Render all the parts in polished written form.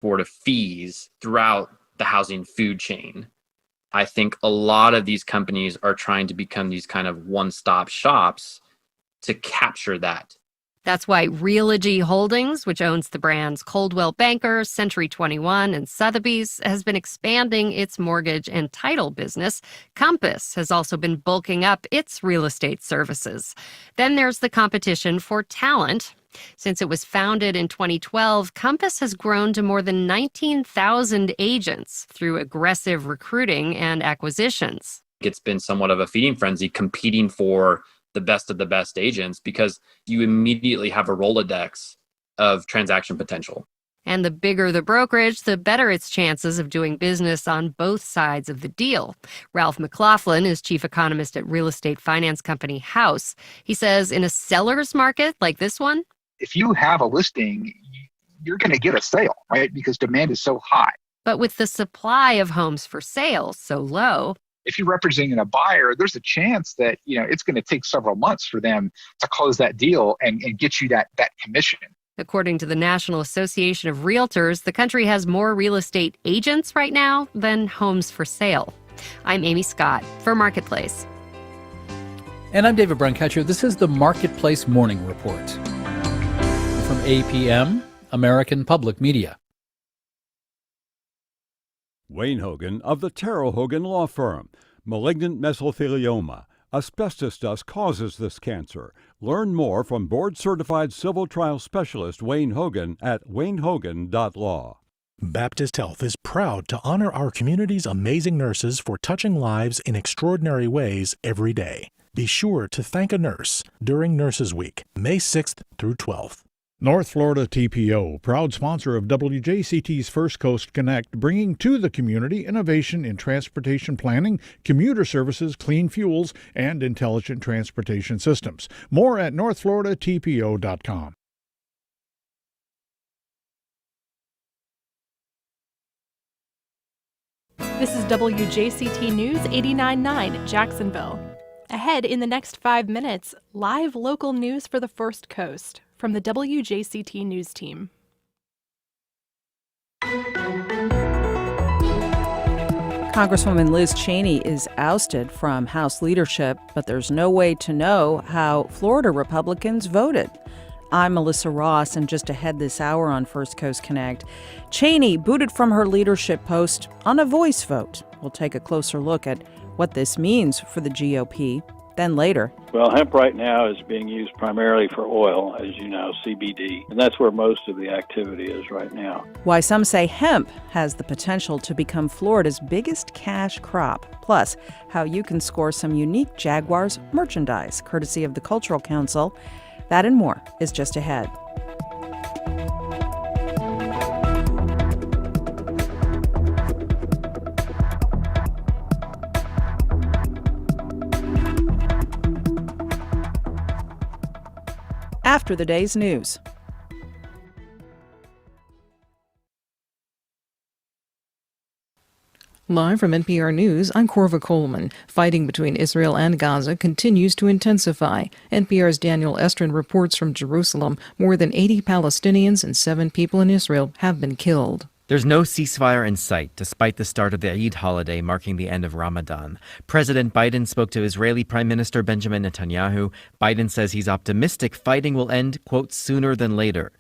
Board of fees throughout the housing food chain. I think a lot of these companies are trying to become these kind of one-stop shops to capture that. That's why Realogy Holdings, which owns the brands Coldwell Banker, Century 21, and Sotheby's, has been expanding its mortgage and title business. Compass has also been bulking up its real estate services. Then there's the competition for talent. Since it was founded in 2012, Compass has grown to more than 19,000 agents through aggressive recruiting and acquisitions. It's been somewhat of a feeding frenzy, competing for the best of the best agents, because you immediately have a Rolodex of transaction potential. And the bigger the brokerage, the better its chances of doing business on both sides of the deal. Ralph McLaughlin is chief economist at real estate finance company House. He says in a seller's market like this one, if you have a listing, you're going to get a sale, right? Because demand is so high. But with the supply of homes for sale so low, if you're representing a buyer, there's a chance that, it's going to take several months for them to close that deal and get you that commission. According to the National Association of Realtors, the country has more real estate agents right now than homes for sale. I'm Amy Scott for Marketplace. And I'm David Brancaccio. This is the Marketplace Morning Report from APM, American Public Media. Wayne Hogan of the Terrell Hogan Law Firm. Malignant mesothelioma. Asbestos dust causes this cancer. Learn more from board-certified civil trial specialist Wayne Hogan at waynehogan.law. Baptist Health is proud to honor our community's amazing nurses for touching lives in extraordinary ways every day. Be sure to thank a nurse during Nurses Week, May 6th through 12th. North Florida TPO, proud sponsor of WJCT's First Coast Connect, bringing to the community innovation in transportation planning, commuter services, clean fuels, and intelligent transportation systems. More at northfloridatpo.com. This is WJCT News 89.9 Jacksonville. Ahead in the next 5 minutes, live local news for the First Coast from the WJCT News Team. Congresswoman Liz Cheney is ousted from House leadership, but there's no way to know how Florida Republicans voted. I'm Melissa Ross, and just ahead this hour on First Coast Connect, Cheney booted from her leadership post on a voice vote. We'll take a closer look at what this means for the GOP. Then later. Well, hemp right now is being used primarily for oil, as you know, CBD, and that's where most of the activity is right now. Why some say hemp has the potential to become Florida's biggest cash crop. Plus, how you can score some unique Jaguars merchandise, courtesy of the Cultural Council. That and more is just ahead. After the day's news. Live from NPR News, I'm Corva Coleman. Fighting between Israel and Gaza continues to intensify. NPR's Daniel Estrin reports from Jerusalem. More than 80 Palestinians and 7 people in Israel have been killed. There's no ceasefire in sight, despite the start of the Eid holiday marking the end of Ramadan. President Biden spoke to Israeli Prime Minister Benjamin Netanyahu. Biden says he's optimistic fighting will end, quote, sooner than later.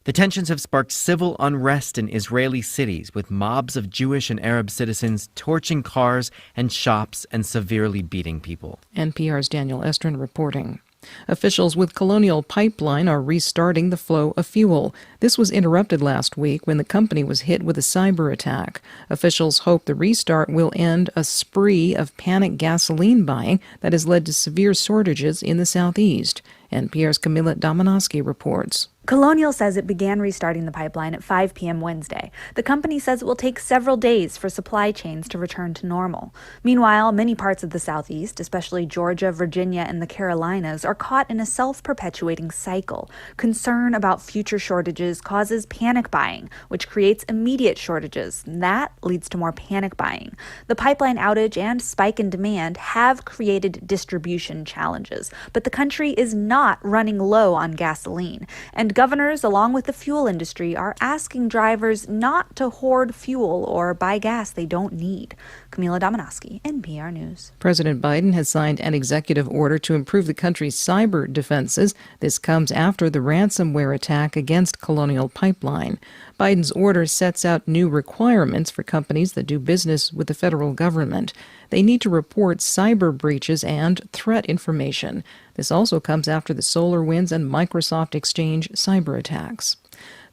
The tensions have sparked civil unrest in Israeli cities, with mobs of Jewish and Arab citizens torching cars and shops and severely beating people. NPR's Daniel Estrin reporting. Officials with Colonial Pipeline are restarting the flow of fuel. This was interrupted last week when the company was hit with a cyber attack. Officials hope the restart will end a spree of panic gasoline buying that has led to severe shortages in the southeast. NPR's Camila Dominowski reports. Colonial says it began restarting the pipeline at 5 p.m. Wednesday. The company says it will take several days for supply chains to return to normal. Meanwhile, many parts of the Southeast, especially Georgia, Virginia, and the Carolinas, are caught in a self-perpetuating cycle. Concern about future shortages causes panic buying, which creates immediate shortages. That leads to more panic buying. The pipeline outage and spike in demand have created distribution challenges, but the country is not not running low on gasoline. And governors, along with the fuel industry, are asking drivers not to hoard fuel or buy gas they don't need. Camila Dominowski, NPR News. President Biden has signed an executive order to improve the country's cyber defenses. This comes after the ransomware attack against Colonial Pipeline. Biden's order sets out new requirements for companies that do business with the federal government. They need to report cyber breaches and threat information. This also comes after the SolarWinds and Microsoft Exchange cyber attacks.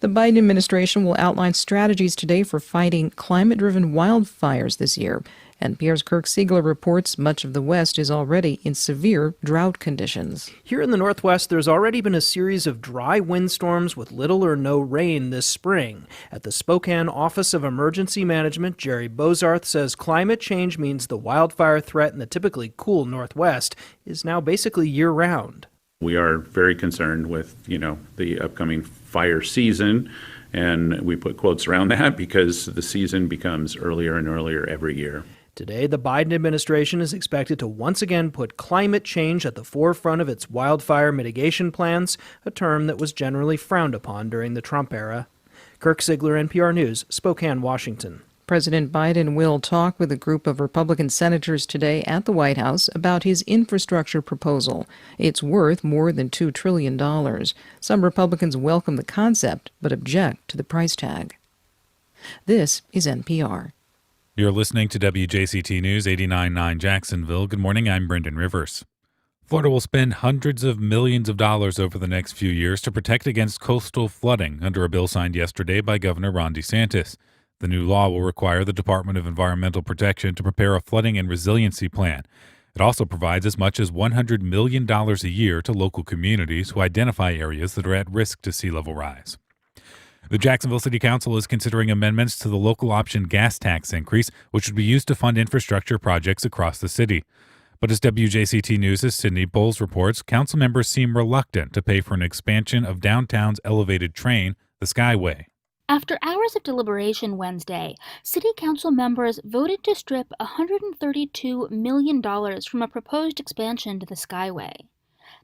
The Biden administration will outline strategies today for fighting climate-driven wildfires this year. NPR's Kirk Siegler reports much of the West is already in severe drought conditions. Here in the Northwest, there's already been a series of dry windstorms with little or no rain this spring. At the Spokane Office of Emergency Management, Jerry Bozarth says climate change means the wildfire threat in the typically cool Northwest is now basically year-round. We are very concerned with, the upcoming fire season, and we put quotes around that because the season becomes earlier and earlier every year. Today, the Biden administration is expected to once again put climate change at the forefront of its wildfire mitigation plans, a term that was generally frowned upon during the Trump era. Kirk Siegler, NPR News, Spokane, Washington. President Biden will talk with a group of Republican senators today at the White House about his infrastructure proposal. It's worth more than $2 trillion. Some Republicans welcome the concept but object to the price tag. This is NPR. You're listening to WJCT News 89.9 Jacksonville. Good morning, I'm Brendan Rivers. Florida will spend hundreds of millions of dollars over the next few years to protect against coastal flooding under a bill signed yesterday by Governor Ron DeSantis. The new law will require the Department of Environmental Protection to prepare a flooding and resiliency plan. It also provides as much as $100 million a year to local communities who identify areas that are at risk to sea level rise. The Jacksonville City Council is considering amendments to the local option gas tax increase, which would be used to fund infrastructure projects across the city. But as WJCT News' Sydney Bowles reports, council members seem reluctant to pay for an expansion of downtown's elevated train, the Skyway. After hours of deliberation Wednesday, City Council members voted to strip $132 million from a proposed expansion to the Skyway.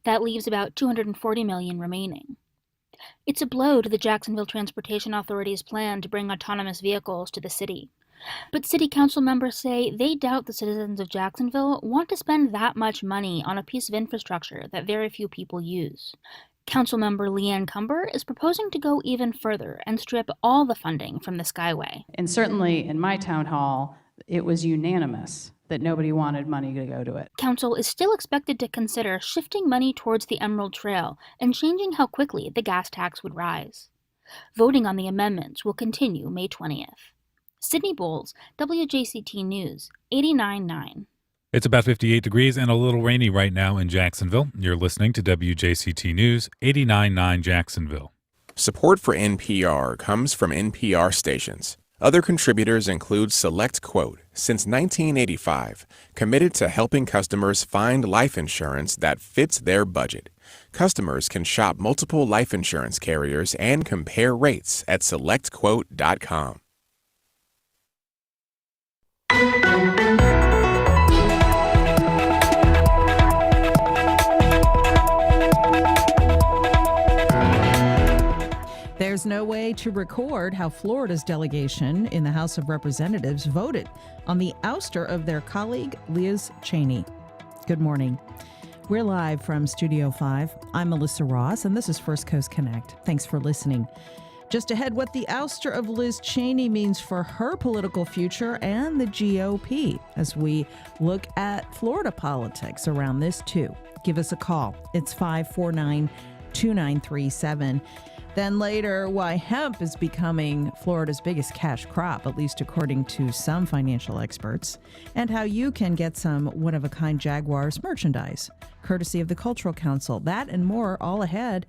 That leaves about $240 million remaining. It's a blow to the Jacksonville Transportation Authority's plan to bring autonomous vehicles to the city. But City Council members say they doubt the citizens of Jacksonville want to spend that much money on a piece of infrastructure that very few people use. Councilmember Leanne Cumber is proposing to go even further and strip all the funding from the Skyway. And certainly in my town hall, it was unanimous that nobody wanted money to go to it. Council is still expected to consider shifting money towards the Emerald Trail and changing how quickly the gas tax would rise. Voting on the amendments will continue May 20th. Sydney Bowles, WJCT News, 89.9. It's about 58 degrees and a little rainy right now in Jacksonville. You're listening to WJCT News, 89.9 Jacksonville. Support for NPR comes from NPR stations. Other contributors include SelectQuote, since 1985, committed to helping customers find life insurance that fits their budget. Customers can shop multiple life insurance carriers and compare rates at SelectQuote.com. There's no way to record how Florida's delegation in the House of Representatives voted on the ouster of their colleague, Liz Cheney. Good morning. We're live from Studio 5. I'm Melissa Ross, and this is First Coast Connect. Thanks for listening. Just ahead, what the ouster of Liz Cheney means for her political future and the GOP as we look at Florida politics around this, too. Give us a call. It's 549-2937. Then later, why hemp is becoming Florida's biggest cash crop, at least according to some financial experts, and how you can get some one-of-a-kind Jaguars merchandise, courtesy of the Cultural Council. That and more all ahead.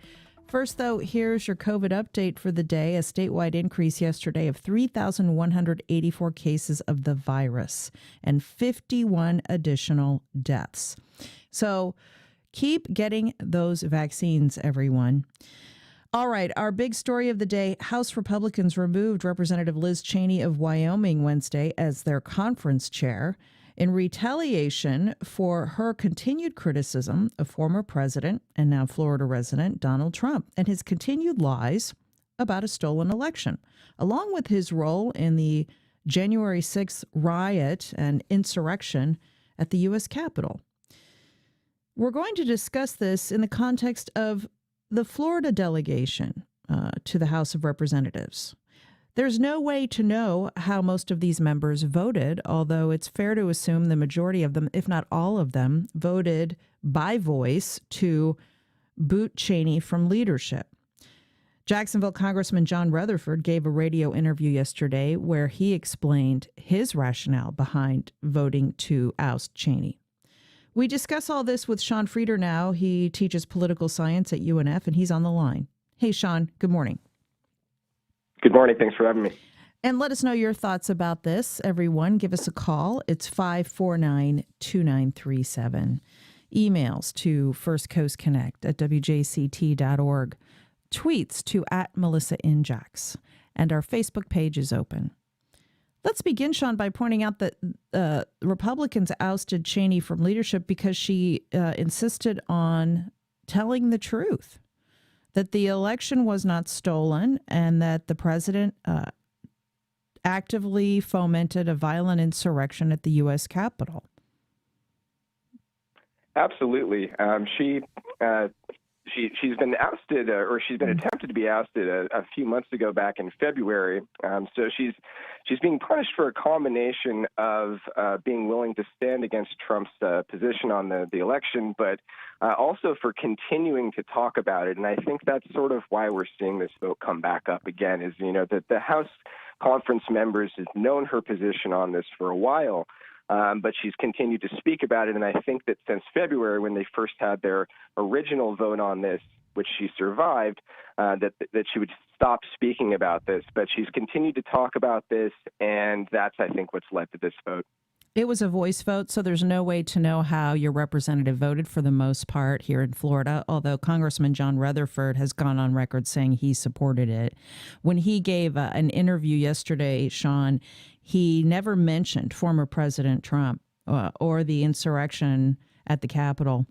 First, though, here's your COVID update for the day. A statewide increase yesterday of 3,184 cases of the virus and 51 additional deaths. So keep getting those vaccines, everyone. All right, our big story of the day, House Republicans removed Representative Liz Cheney of Wyoming Wednesday as their conference chair. in retaliation for her continued criticism of former president and now Florida resident Donald Trump and his continued lies about a stolen election, along with his role in the January 6th riot and insurrection at the U.S. Capitol. We're going to discuss this in the context of the Florida delegation to the House of Representatives. There's no way to know how most of these members voted, although it's fair to assume the majority of them, if not all of them, voted by voice to boot Cheney from leadership. Jacksonville Congressman John Rutherford gave a radio interview yesterday where he explained his rationale behind voting to oust Cheney. We discuss all this with Sean Frieder now. He teaches political science at UNF, and he's on the line. Hey, Sean, good morning. Good morning. Thanks for having me. And let us know your thoughts about this, everyone. Give us a call. It's 549-2937. Emails to firstcoastconnect@wjct.org. Tweets to @MelissaInJax. And our Facebook page is open. Let's begin, Sean, by pointing out that Republicans ousted Cheney from leadership because she insisted on telling the truth, that the election was not stolen and that the president actively fomented a violent insurrection at the U.S. Capitol. Absolutely. She's been ousted, or she's been attempted to be ousted a few months ago, back in February. So she's being punished for a combination of being willing to stand against Trump's position on the election, but also for continuing to talk about it. And I think that's sort of why we're seeing this vote come back up again. Is that the House conference members have known her position on this for a while. But she's continued to speak about it, and I think that since February, when they first had their original vote on this, which she survived, that she would stop speaking about this. But she's continued to talk about this, and that's, I think, what's led to this vote. It was a voice vote, so there's no way to know how your representative voted for the most part here in Florida, although Congressman John Rutherford has gone on record saying he supported it. When he gave an interview yesterday, Sean, he never mentioned former President Trump or the insurrection at the Capitol.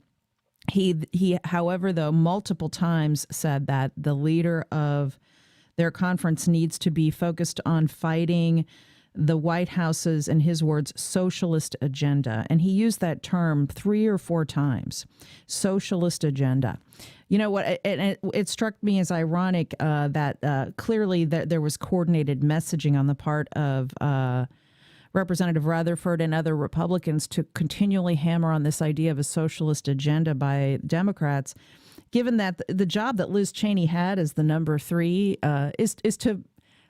He, however, though, multiple times said that the leader of their conference needs to be focused on fighting the White House's, in his words, socialist agenda. And he used that term 3 or 4 times, socialist agenda. You know what? It struck me as ironic that clearly there was coordinated messaging on the part of Representative Rutherford and other Republicans to continually hammer on this idea of a socialist agenda by Democrats, given that the job that Liz Cheney had as the number 3 is to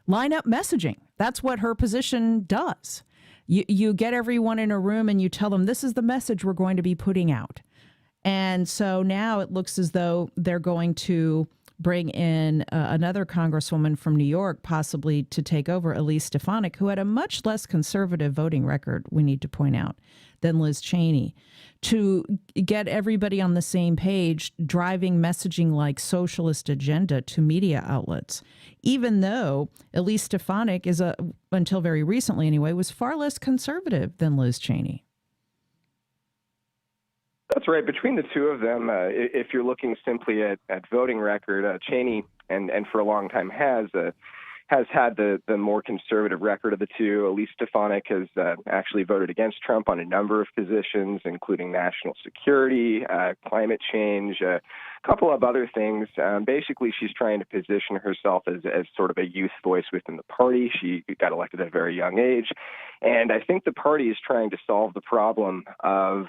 line up messaging. That's what her position does. You get everyone in a room and you tell them, this is the message we're going to be putting out. And so now it looks as though they're going to bring in another congresswoman from New York, possibly to take over, Elise Stefanik, who had a much less conservative voting record, we need to point out, than Liz Cheney, to get everybody on the same page, driving messaging like socialist agenda to media outlets, even though Elise Stefanik is, until very recently anyway, was far less conservative than Liz Cheney. That's right. Between the two of them, if you're looking simply at voting record, Cheney and for a long time has had the more conservative record of the two. Elise Stefanik has actually voted against Trump on a number of positions, including national security, climate change, a couple of other things. Basically, she's trying to position herself as sort of a youth voice within the party. She got elected at a very young age. And I think the party is trying to solve the problem of,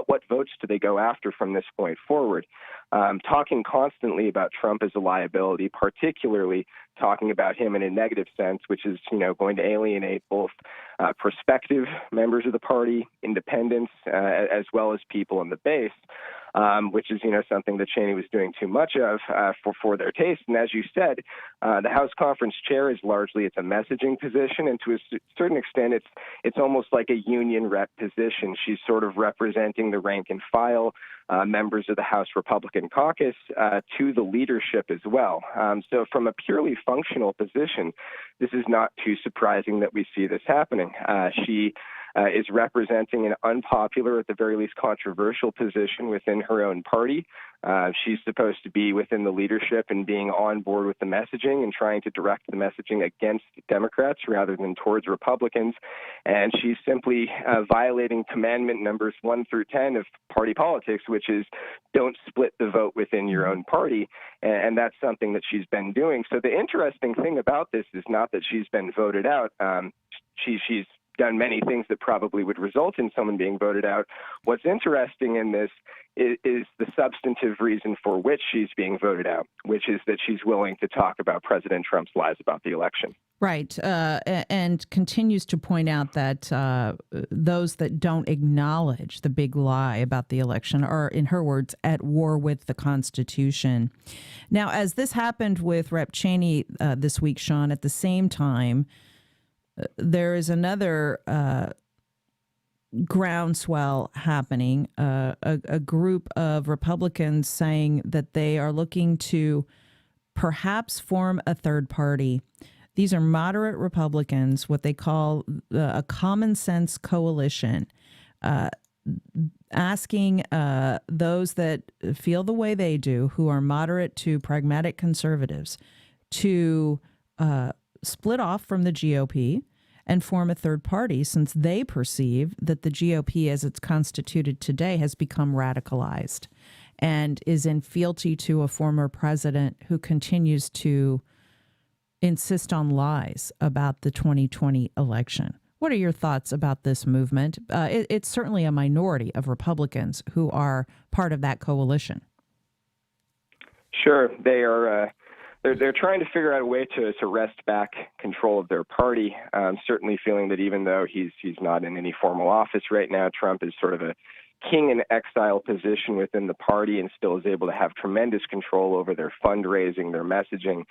what votes do they go after from this point forward? Talking constantly about Trump as a liability, particularly talking about him in a negative sense, which is, going to alienate both prospective members of the party, independents, as well as people in the base. Which is, something that Cheney was doing too much of for their taste. And as you said, the House Conference Chair is largely, it's a messaging position, and to a certain extent, it's almost like a union rep position. She's sort of representing the rank and file members of the House Republican caucus to the leadership as well. So from a purely functional position, this is not too surprising that we see this happening. She is representing an unpopular, at the very least controversial position within her own party. She's supposed to be within the leadership and being on board with the messaging and trying to direct the messaging against Democrats rather than towards Republicans. And she's simply violating commandment numbers 1 through 10 of party politics, which is don't split the vote within your own party. And that's something that she's been doing. So the interesting thing about this is not that she's been voted out. She's done many things that probably would result in someone being voted out. What's interesting in this is the substantive reason for which she's being voted out, which is that she's willing to talk about President Trump's lies about the election. Right. And continues to point out that those that don't acknowledge the big lie about the election are, in her words, at war with the Constitution. Now, as this happened with Rep. Cheney this week, Sean, at the same time, there is another groundswell happening, a group of Republicans saying that they are looking to perhaps form a third party. These are moderate Republicans, what they call a common sense coalition, asking those that feel the way they do, who are moderate to pragmatic conservatives, to split off from the GOP and form a third party, since they perceive that the GOP as it's constituted today has become radicalized and is in fealty to a former president who continues to insist on lies about the 2020 election. What are your thoughts about this movement? It's certainly a minority of Republicans who are part of that coalition. Sure. They are. They're trying to figure out a way to wrest back control of their party. Certainly feeling that even though he's not in any formal office right now, Trump is sort of a king in exile position within the party and still is able to have tremendous control over their fundraising, their messaging,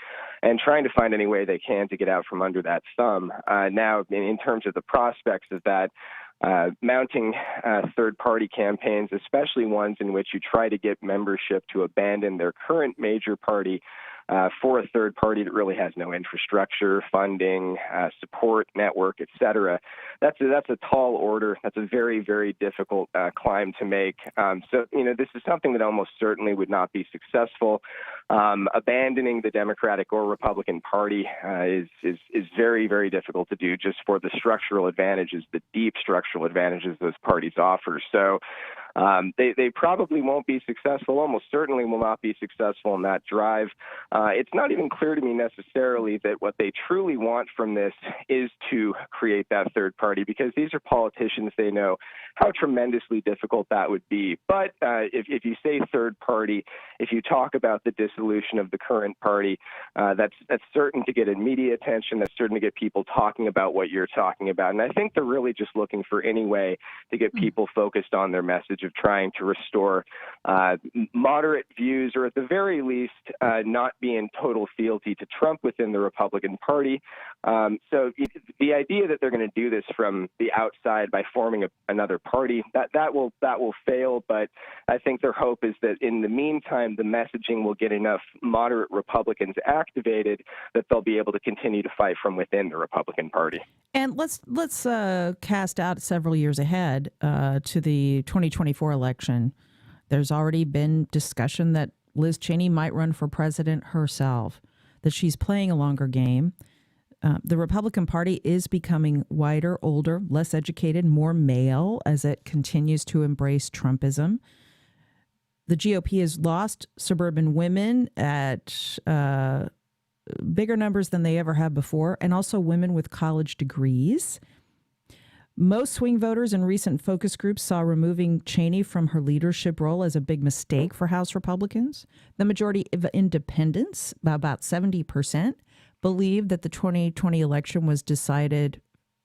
and trying to find any way they can to get out from under that thumb. Now, in terms of the prospects of that, mounting third-party campaigns, especially ones in which you try to get membership to abandon their current major party for a third party that really has no infrastructure, funding, support network, et cetera. That's a tall order. That's a very, very difficult climb to make. So, this is something that almost certainly would not be successful. Abandoning the Democratic or Republican Party is very, very difficult to do just for the structural advantages, the deep structural advantages those parties offer. So they probably won't be successful, almost certainly will not be successful in that drive. It's not even clear to me necessarily that what they truly want from this is to create that third party, because these are politicians. They know how tremendously difficult that would be. But if you say third party, if you talk about the dissolution of the current party, that's certain to get immediate attention. That's certain to get people talking about what you're talking about. And I think they're really just looking for any way to get people focused on their message of trying to restore moderate views, or at the very least not be in total fealty to Trump within the Republican Party. So the idea that they're going to do this from the outside by forming another party, that will fail. But I think their hope is that in the meantime, the messaging will get enough moderate Republicans activated that they'll be able to continue to fight from within the Republican Party. And let's cast out several years ahead to the 2024 election. There's already been discussion that Liz Cheney might run for president herself, that she's playing a longer game. The Republican Party is becoming whiter, older, less educated, more male as it continues to embrace Trumpism. The GOP has lost suburban women at bigger numbers than they ever have before, and also women with college degrees. Most swing voters in recent focus groups saw removing Cheney from her leadership role as a big mistake for House Republicans. The majority of independents, about 70%, believe that the 2020 election was decided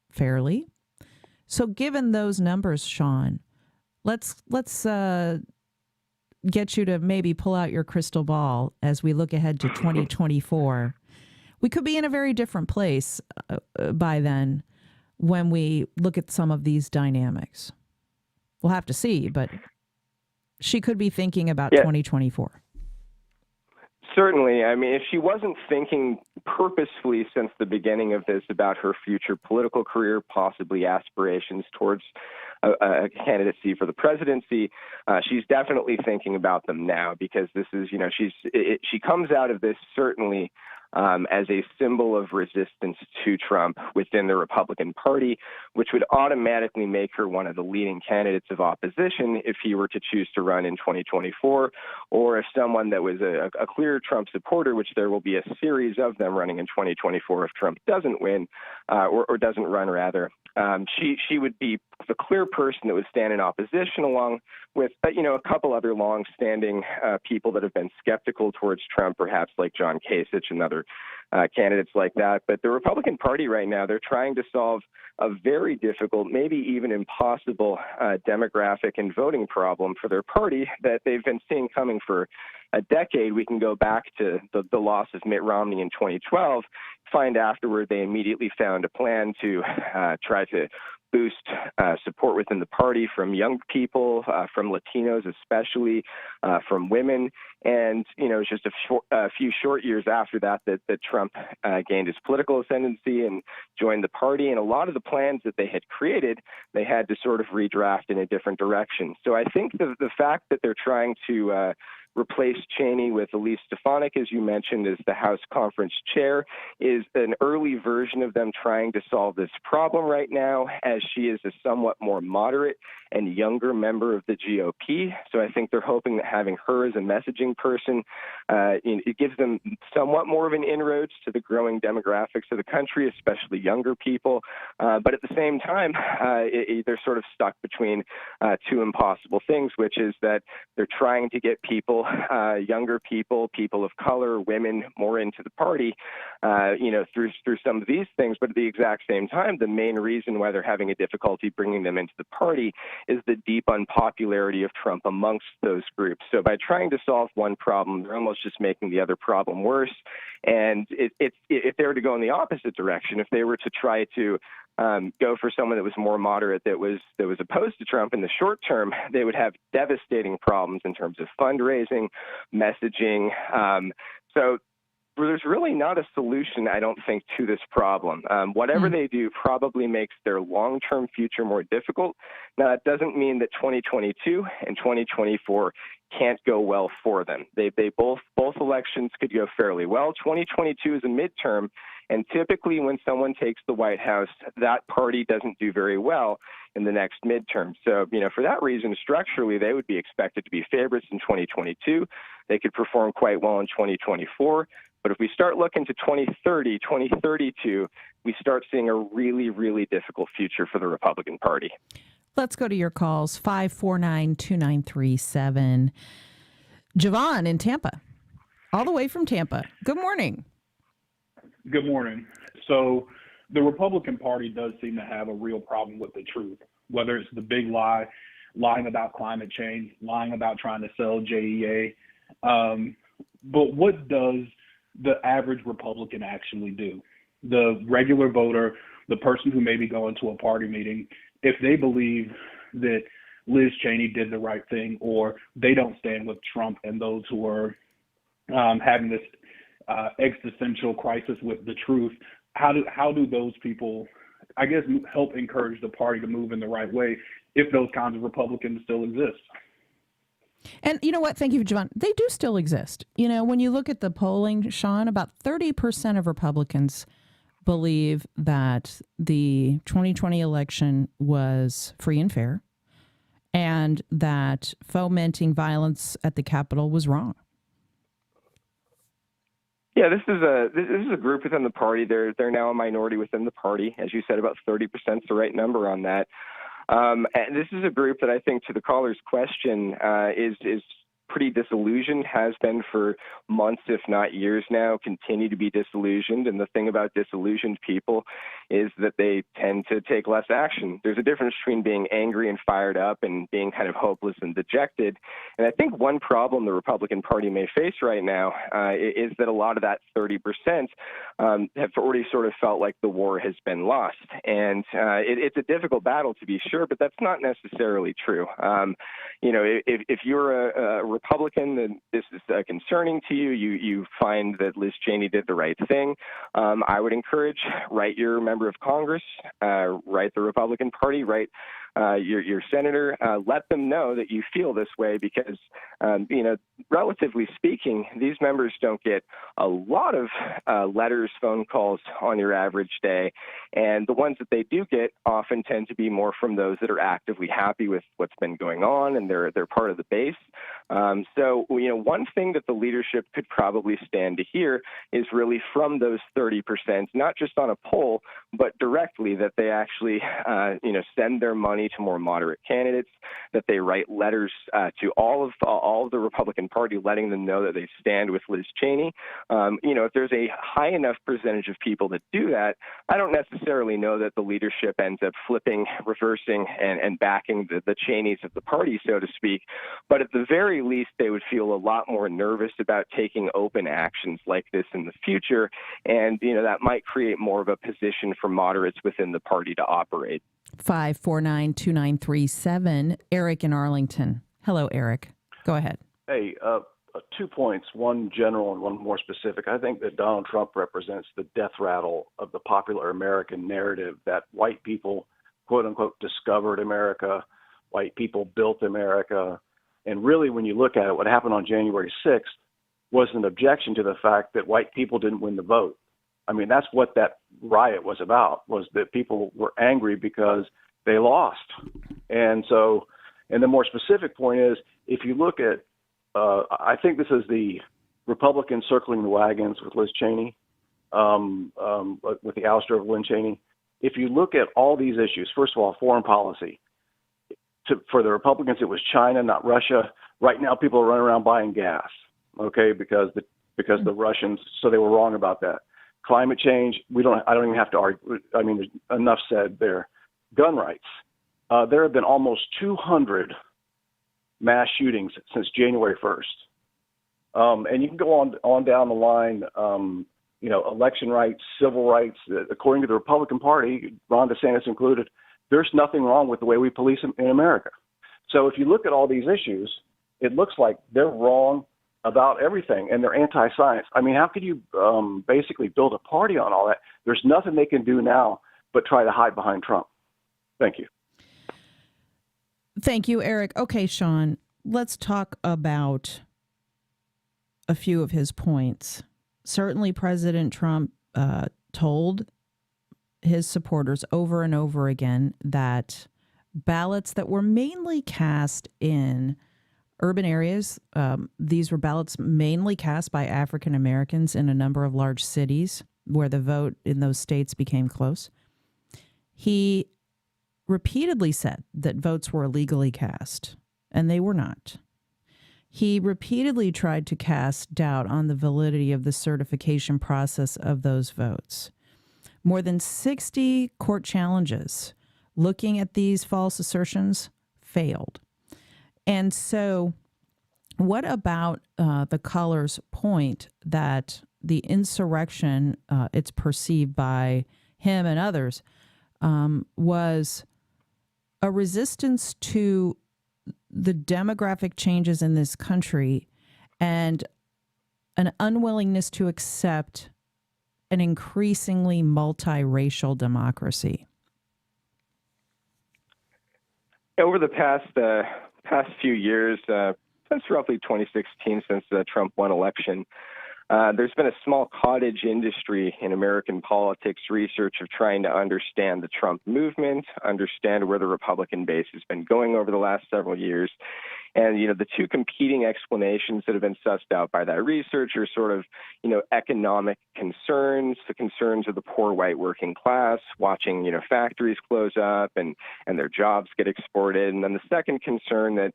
fairly. So given those numbers, Sean, let's get you to maybe pull out your crystal ball as we look ahead to 2024. We could be in a very different place by then when we look at some of these dynamics. We'll have to see, but she could be thinking about 2024. Certainly. I mean, if she wasn't thinking purposefully since the beginning of this about her future political career, possibly aspirations towards a candidacy for the presidency, she's definitely thinking about them now, because this is, she comes out of this certainly as a symbol of resistance to Trump within the Republican Party, which would automatically make her one of the leading candidates of opposition if he were to choose to run in 2024, or if someone that was a clear Trump supporter, which there will be a series of them running in 2024 if Trump doesn't win, or doesn't run, rather. She would be the clear person that would stand in opposition, along with a couple other long-standing people that have been skeptical towards Trump, perhaps like John Kasich and other candidates like that. But the Republican Party right now, they're trying to solve a very difficult, maybe even impossible demographic and voting problem for their party that they've been seeing coming for a decade. We can go back to the loss of Mitt Romney in 2012, find afterward they immediately found a plan to try to boost support within the party from young people, from Latinos especially, from women. And, it was just a few short years after that Trump gained his political ascendancy and joined the party. And a lot of the plans that they had created, they had to sort of redraft in a different direction. So I think the fact that they're trying to replace Cheney with Elise Stefanik, as you mentioned, as the House Conference Chair, is an early version of them trying to solve this problem right now, as she is a somewhat more moderate and younger member of the GOP. So I think they're hoping that having her as a messaging person, it gives them somewhat more of an inroads to the growing demographics of the country, especially younger people. But at the same time, they're sort of stuck between two impossible things, which is that they're trying to get people, younger people, people of color, women, more into the party, through some of these things. But at the exact same time, the main reason why they're having a difficulty bringing them into the party is the deep unpopularity of Trump amongst those groups. So by trying to solve one problem, they're almost just making the other problem worse. And if they were to go in the opposite direction, if they were to try to go for someone that was more moderate, that was opposed to Trump in the short term, they would have devastating problems in terms of fundraising, messaging. So there's really not a solution, I don't think, to this problem. Whatever they do probably makes their long-term future more difficult. Now, that doesn't mean that 2022 and 2024 can't go well for them. They both elections could go fairly well. 2022 is a midterm, and typically when someone takes the White House, that party doesn't do very well in the next midterm. So, for that reason, structurally, they would be expected to be favorites in 2022. They could perform quite well in 2024. But if we start looking to 2030, 2032, we start seeing a really, really difficult future for the Republican Party. Let's go to your calls, 549-2937. Javon in Tampa, all the way from Tampa. Good morning. Good morning. So the Republican Party does seem to have a real problem with the truth, whether it's the big lie, lying about climate change, lying about trying to sell JEA. But what does the average Republican actually do? The regular voter, the person who may be going to a party meeting, if they believe that Liz Cheney did the right thing, or they don't stand with Trump and those who are having this existential crisis with the truth, how do those people, I guess, help encourage the party to move in the right way if those kinds of Republicans still exist? And you know what? Thank you, Javon. They do still exist. When you look at the polling, Sean, about 30% of Republicans believe that the 2020 election was free and fair, and that fomenting violence at the Capitol was wrong. Yeah, this is a group within the party. They're now a minority within the party. As you said, about 30% is the right number on that. And this is a group that I think, to the caller's question, is pretty disillusioned, has been for months, if not years now, continue to be disillusioned. And the thing about disillusioned people is that they tend to take less action. There's a difference between being angry and fired up and being kind of hopeless and dejected. And I think one problem the Republican Party may face right now is that a lot of that 30% have already sort of felt like the war has been lost. And it's a difficult battle, to be sure, but that's not necessarily true. If you're a Republican, that this is concerning to you, you find that Liz Cheney did the right thing, I would encourage, write your member of Congress, write the Republican Party, write your senator, let them know that you feel this way because, relatively speaking, these members don't get a lot of letters, phone calls on your average day. And the ones that they do get often tend to be more from those that are actively happy with what's been going on and they're part of the base. So, one thing that the leadership could probably stand to hear is really from those 30%, not just on a poll, but directly that they actually, send their money to more moderate candidates, that they write letters to all of the Republican Party, letting them know that they stand with Liz Cheney. If there's a high enough percentage of people that do that, I don't necessarily know that the leadership ends up flipping, reversing, and backing the Cheneys of the party, so to speak. But at the very least, they would feel a lot more nervous about taking open actions like this in the future. And, that might create more of a position for moderates within the party to operate. 549-2937. Eric in Arlington. Hello, Eric. Go ahead. Hey, 2 points, one general and one more specific. I think that Donald Trump represents the death rattle of the popular American narrative that white people, quote unquote, discovered America, white people built America. And really, when you look at it, what happened on January 6th was an objection to the fact that white people didn't win the vote. I mean, that's what that riot was about, was that people were angry because they lost. And so, and the more specific point is, if you look at, I think this is the Republicans circling the wagons with Liz Cheney, with the ouster of Lynn Cheney. If you look at all these issues, first of all, foreign policy. For the Republicans, it was China, not Russia. Right now, people are running around buying gas, okay, because the Russians, so they were wrong about that. Climate change, I don't even have to argue. I mean, there's enough said there. Gun rights. There have been almost 200 mass shootings since January 1st. And you can go on down the line, election rights, civil rights. According to the Republican Party, Ron DeSantis included, there's nothing wrong with the way we police in America. So if you look at all these issues, it looks like they're wrong about everything, and they're anti-science. I mean, how could you basically build a party on all that? There's nothing they can do now but try to hide behind Trump. Thank you. Thank you, Eric. Okay, Sean, let's talk about a few of his points. Certainly, President Trump told his supporters over and over again that ballots that were mainly cast in urban areas, these were ballots mainly cast by African Americans in a number of large cities where the vote in those states became close. He repeatedly said that votes were illegally cast, and they were not. He repeatedly tried to cast doubt on the validity of the certification process of those votes. More than 60 court challenges looking at these false assertions failed. And so what about the caller's point that the insurrection, it's perceived by him and others, was a resistance to the demographic changes in this country and an unwillingness to accept an increasingly multiracial democracy? Over the past few years, since roughly 2016, since the Trump won election, there's been a small cottage industry in American politics research of trying to understand the Trump movement, understand where the Republican base has been going over the last several years. And, the two competing explanations that have been sussed out by that research are sort of, economic concerns, the concerns of the poor white working class, watching, factories close up and their jobs get exported. And then the second concern that,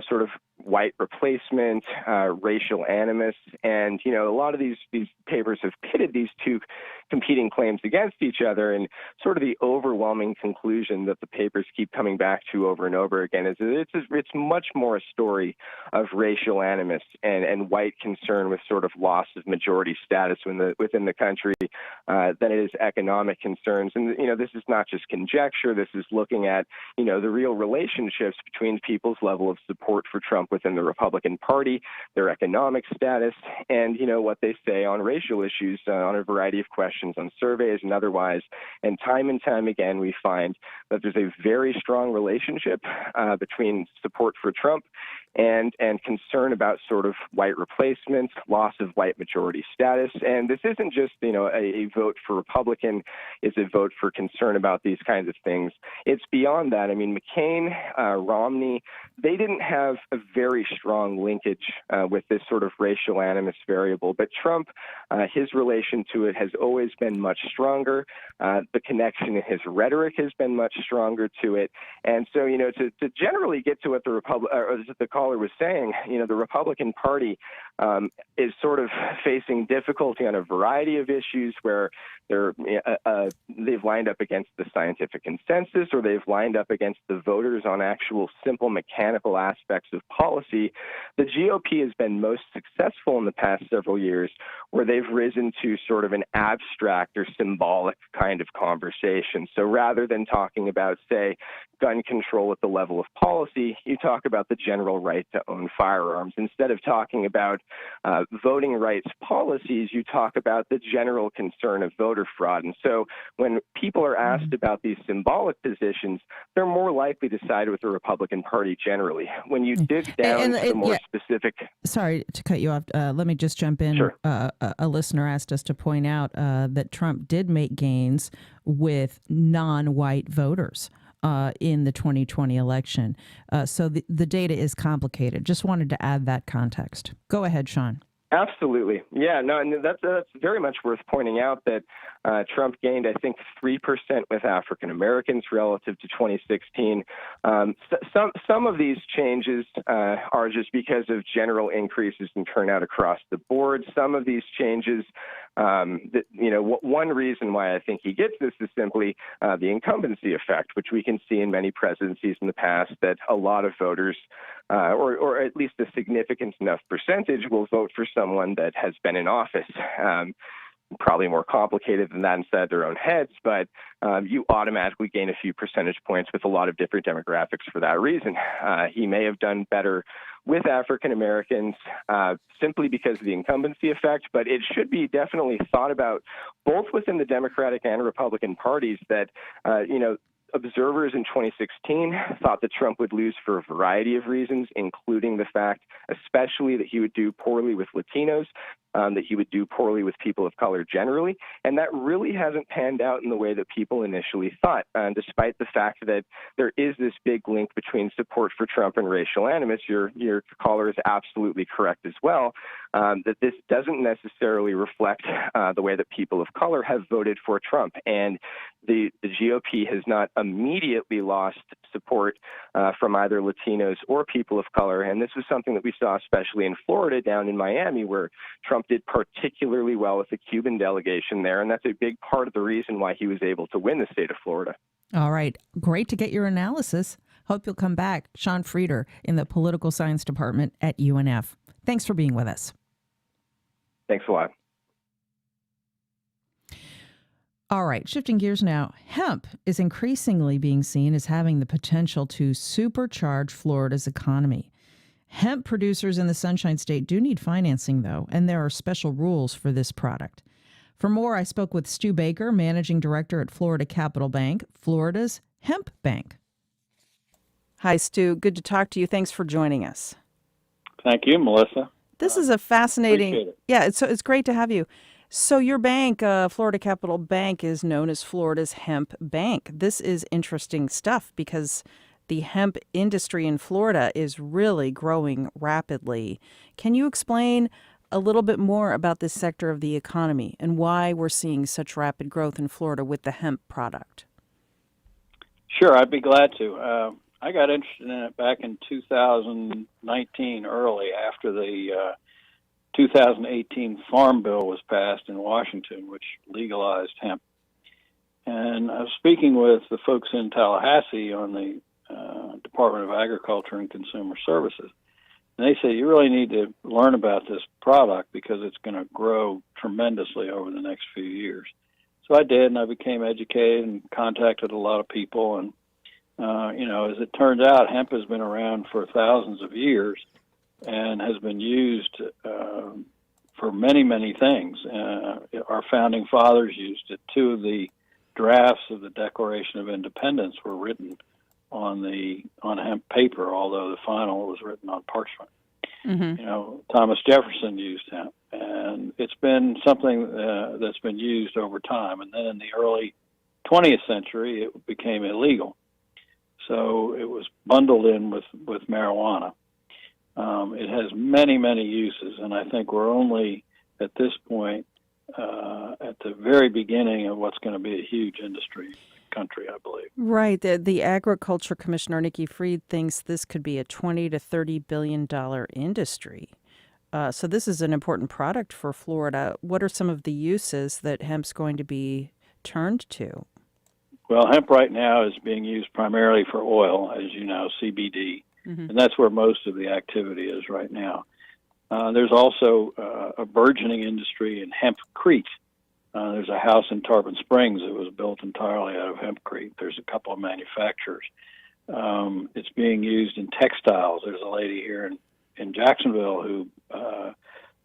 sort of white replacement, racial animus. And, a lot of these papers have pitted these two competing claims against each other. And sort of the overwhelming conclusion that the papers keep coming back to over and over again is that it's much more a story of racial animus and white concern with sort of loss of majority status within the country than it is economic concerns. And, this is not just conjecture. This is looking at, the real relationships between people's level of support for Trump within the Republican Party, their economic status, and, what they say on racial issues, on a variety of questions on surveys and otherwise. And time again, we find that there's a very strong relationship between support for Trump and concern about sort of white replacement, loss of white majority status. And this isn't just, a vote for Republican. It's a vote for concern about these kinds of things. It's beyond that. I mean, McCain, Romney, they didn't have a very strong linkage with this sort of racial animus variable. But Trump, his relation to it has always been much stronger. The connection in his rhetoric has been much stronger to it. And so, to generally get to what the caller was saying, the Republican Party is sort of facing difficulty on a variety of issues where they've lined up against the scientific consensus, or they've lined up against the voters on actual simple mechanical aspects of policy. The GOP has been most successful in the past several years where they've risen to sort of an abstract or symbolic kind of conversation. So rather than talking about, say, gun control at the level of policy, you talk about the general right to own firearms. Instead of talking about voting rights policies, you talk about the general concern of voter fraud. And so when people are asked about these symbolic positions, they're more likely to side with the Republican Party generally. When you dig down to the more specific... Sorry to cut you off. Let me just jump in. Sure. A listener asked us to point out that Trump did make gains with non-white voters in the 2020 election. So the data is complicated. Just wanted to add that context. Go ahead, Sean. Absolutely. Yeah, no, and that's very much worth pointing out that Trump gained, I think, 3% with African Americans relative to 2016. Some of these changes are just because of general increases in turnout across the board. Some of these changes, one reason why I think he gets this is simply the incumbency effect, which we can see in many presidencies in the past, that a lot of voters, or at least a significant enough percentage, will vote for someone that has been in office. Probably more complicated than that inside their own heads, but you automatically gain a few percentage points with a lot of different demographics for that reason. He may have done better with African Americans simply because of the incumbency effect, but it should be definitely thought about both within the Democratic and Republican parties that, observers in 2016 thought that Trump would lose for a variety of reasons, including the fact, especially, that he would do poorly with Latinos, that he would do poorly with people of color generally. And that really hasn't panned out in the way that people initially thought, despite the fact that there is this big link between support for Trump and racial animus. Your caller is absolutely correct as well, that this doesn't necessarily reflect the way that people of color have voted for Trump. And the GOP has not immediately lost support from either Latinos or people of color. And this was something that we saw especially in Florida, down in Miami, where Trump did particularly well with the Cuban delegation there. And that's a big part of the reason why he was able to win the state of Florida. All right. Great to get your analysis. Hope you'll come back. Sean Frieder in the Political Science Department at UNF. Thanks for being with us. Thanks a lot. All right, shifting gears now. Hemp is increasingly being seen as having the potential to supercharge Florida's economy. Hemp producers in the Sunshine State do need financing, though, and there are special rules for this product. For more, I spoke with Stu Baker, Managing Director at Florida Capital Bank, Florida's hemp bank. Hi, Stu. Good to talk to you. Thanks for joining us. Thank you, Melissa. This is a fascinating... Appreciate it. Yeah, it's great to have you. So your bank, Florida Capital Bank, is known as Florida's hemp bank. This is interesting stuff because the hemp industry in Florida is really growing rapidly. Can you explain a little bit more about this sector of the economy and why we're seeing such rapid growth in Florida with the hemp product? Sure, I'd be glad to. I got interested in it back in 2019, early after the 2018 Farm Bill was passed in Washington, which legalized hemp. And I was speaking with the folks in Tallahassee on the Department of Agriculture and Consumer Services. And they say, you really need to learn about this product because it's going to grow tremendously over the next few years. So I did, and I became educated and contacted a lot of people. And, as it turns out, hemp has been around for thousands of years. and has been used for many, many things. Our founding fathers used it. Two of the drafts of the Declaration of Independence were written on hemp paper, although the final was written on parchment. Mm-hmm. Thomas Jefferson used hemp, and it's been something that's been used over time. And then in the early 20th century, it became illegal. So it was bundled in with marijuana. It has many, many uses, and I think we're only at this point at the very beginning of what's going to be a huge industry in the country, I believe. Right. The Agriculture Commissioner, Nikki Fried, thinks this could be a $20 to $30 billion industry. So this is an important product for Florida. What are some of the uses that hemp's going to be turned to? Well, hemp right now is being used primarily for oil, as you know, CBD, and that's where most of the activity is right now. There's also a burgeoning industry in hempcrete. There's a house in Tarpon Springs that was built entirely out of hempcrete. There's a couple of manufacturers. It's being used in textiles. There's a lady here in Jacksonville who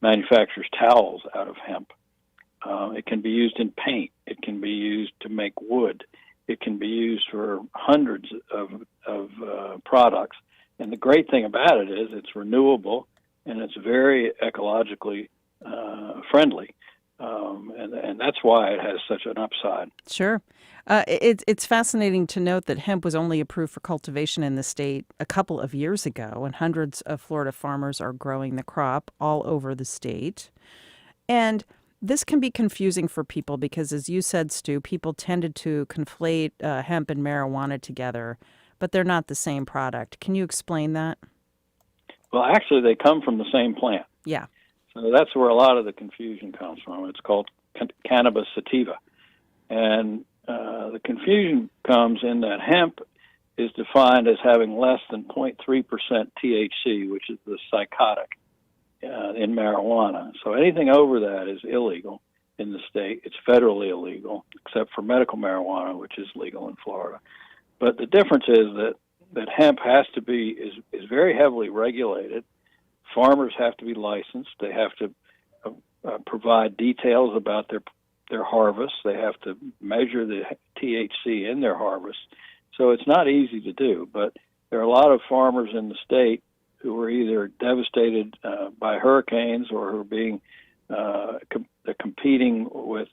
manufactures towels out of hemp. It can be used in paint. It can be used to make wood. It can be used for hundreds of products. And the great thing about it is it's renewable and it's very ecologically friendly. And that's why it has such an upside. Sure. It's fascinating to note that hemp was only approved for cultivation in the state a couple of years ago, and hundreds of Florida farmers are growing the crop all over the state. And this can be confusing for people because, as you said, Stu, people tended to conflate hemp and marijuana together, but they're not the same product. Can you explain that? Well, actually, they come from the same plant. Yeah. So that's where a lot of the confusion comes from. It's called cannabis sativa. And the confusion comes in that hemp is defined as having less than 0.3% THC, which is the psychotic in marijuana. So anything over that is illegal in the state. It's federally illegal, except for medical marijuana, which is legal in Florida. But the difference is that hemp has to be is very heavily regulated. Farmers have to be licensed. They have to provide details about their harvest. They have to measure the THC in their harvest. So it's not easy to do, but there are a lot of farmers in the state who are either devastated by hurricanes or who are being competing with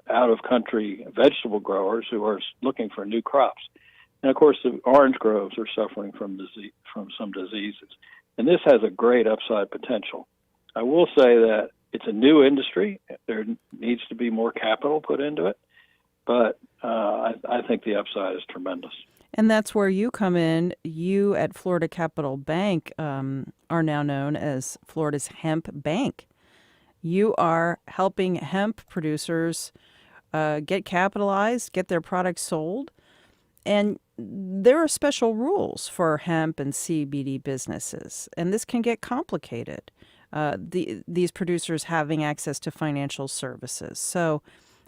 out-of-country vegetable growers who are looking for new crops. And, of course, the orange groves are suffering from some diseases. And this has a great upside potential. I will say that it's a new industry. There needs to be more capital put into it. But I think the upside is tremendous. And that's where you come in. You at Florida Capital Bank are now known as Florida's Hemp Bank. You are helping hemp producers get capitalized, get their products sold. And there are special rules for hemp and CBD businesses, and this can get complicated, these producers having access to financial services. So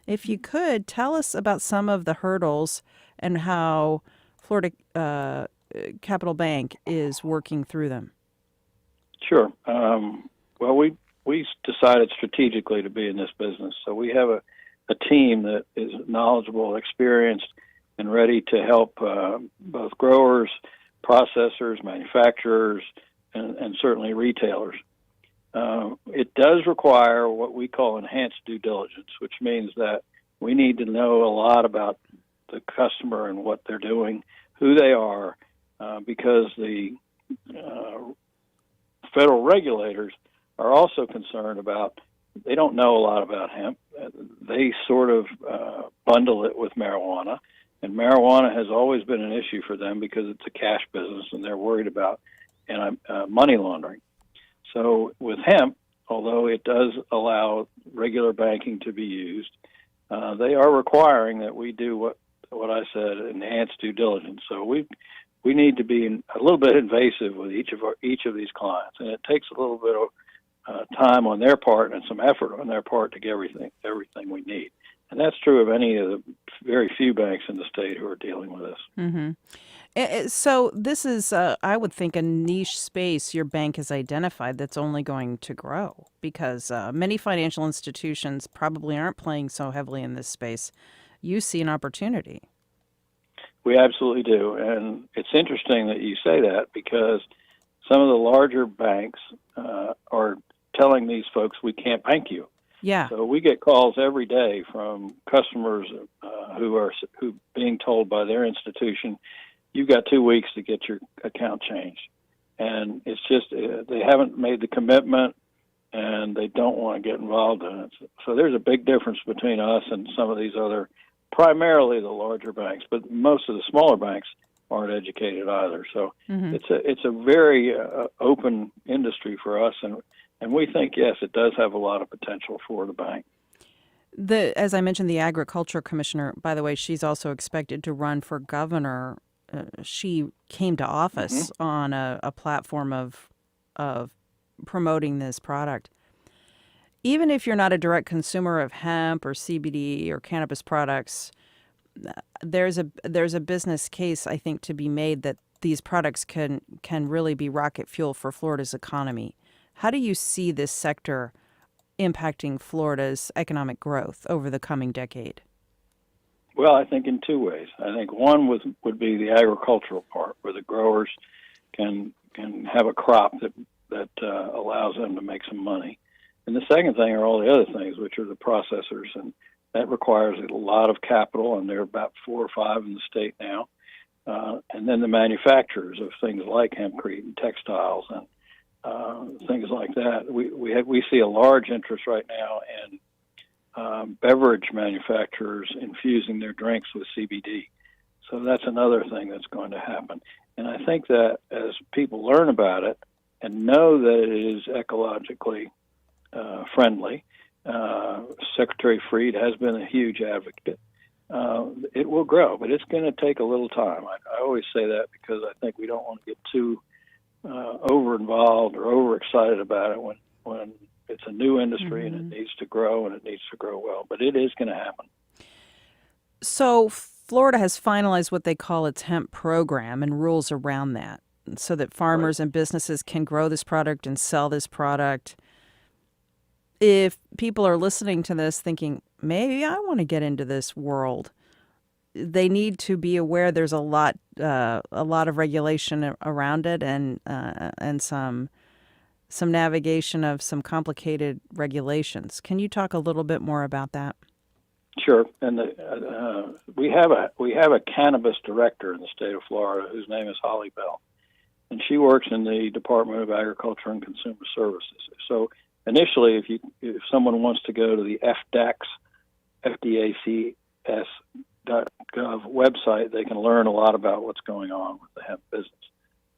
if you could, tell us about some of the hurdles and how Florida Capital Bank is working through them. Sure. Well, we decided strategically to be in this business. So we have a team that is knowledgeable, experienced, and ready to help both growers, processors, manufacturers, and certainly retailers. It does require what we call enhanced due diligence, which means that we need to know a lot about the customer and what they're doing, who they are, because the federal regulators are also concerned about, they don't know a lot about hemp. They sort of bundle it with marijuana. And marijuana has always been an issue for them because it's a cash business and they're worried about money laundering. So with hemp, although it does allow regular banking to be used, they are requiring that we do what I said, enhanced due diligence. So we need to be a little bit invasive with each of these clients, and it takes a little bit of time on their part and some effort on their part to get everything we need. And that's true of any of the very few banks in the state who are dealing with this. Mm-hmm. So this is, I would think, a niche space your bank has identified that's only going to grow because many financial institutions probably aren't playing so heavily in this space. You see an opportunity. We absolutely do. And it's interesting that you say that because some of the larger banks are telling these folks, we can't bank you. Yeah. So we get calls every day from customers who being told by their institution, you've got 2 weeks to get your account changed. And it's just they haven't made the commitment and they don't want to get involved in it. So there's a big difference between us and some of these other, primarily the larger banks, but most of the smaller banks aren't educated either. So it's a very open industry for us, and we think, yes, it does have a lot of potential for the bank. As I mentioned, the agriculture commissioner, by the way, she's also expected to run for governor. She came to office on a platform of promoting this product. Even if you're not a direct consumer of hemp or CBD or cannabis products, there's a business case, I think, to be made that these products can really be rocket fuel for Florida's economy. How do you see this sector impacting Florida's economic growth over the coming decade? Well, I think in two ways. I think one would be the agricultural part, where the growers can have a crop that allows them to make some money. And the second thing are all the other things, which are the processors, and that requires a lot of capital, and there are about 4 or 5 in the state now. And then the manufacturers of things like hempcrete and textiles and things like that. We see a large interest right now in beverage manufacturers infusing their drinks with CBD. So that's another thing that's going to happen. And I think that as people learn about it and know that it is ecologically friendly, Secretary Freed has been a huge advocate. It will grow, but it's going to take a little time. I always say that because I think we don't want to get too over-involved or over-excited about it when it's a new industry and it needs to grow and it needs to grow well. But it is going to happen. So Florida has finalized what they call its hemp program and rules around that so that farmers and businesses can grow this product and sell this product. If people are listening to this thinking, maybe I want to get into this world, they need to be aware there's a lot of regulation around it and some navigation of some complicated regulations. Can you talk a little bit more about that? Sure. And we have a cannabis director in the state of Florida whose name is Holly Bell, and she works in the Department of Agriculture and Consumer Services. So initially, if someone wants to go to the FDACS.gov website, they can learn a lot about what's going on with the hemp business.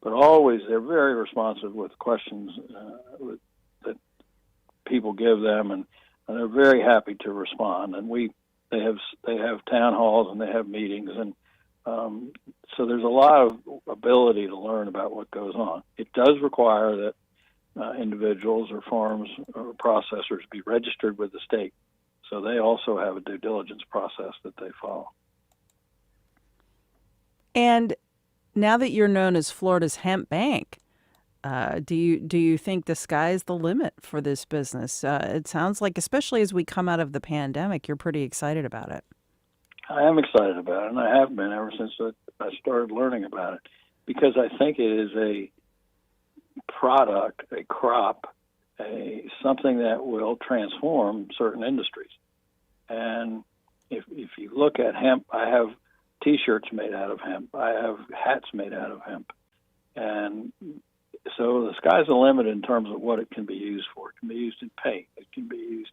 But always, they're very responsive with questions that people give them, and they're very happy to respond. And they have town halls and they have meetings, and so there's a lot of ability to learn about what goes on. It does require that individuals or farms or processors be registered with the state. So they also have a due diligence process that they follow. And now that you're known as Florida's hemp bank, do you think the sky's the limit for this business? It sounds like, especially as we come out of the pandemic, you're pretty excited about it. I am excited about it, and I have been ever since I started learning about it, because I think it is a product, a crop, something that will transform certain industries. And if you look at hemp, I have T-shirts made out of hemp. I have hats made out of hemp. And so the sky's the limit in terms of what it can be used for. It can be used in paint. It can be used,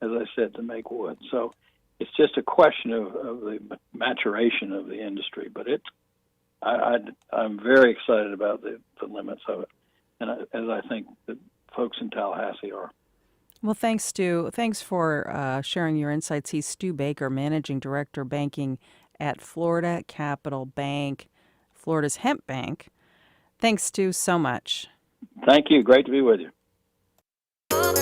as I said, to make wood. So it's just a question of the maturation of the industry. But I'm very excited about the limits of it, and as I think the folks in Tallahassee are. Well, thanks, Stu. Thanks for sharing your insights. He's Stu Baker, Managing Director, Banking at Florida Capital Bank, Florida's hemp bank. Thanks, Stu, so much. Thank you. Great to be with you. Right.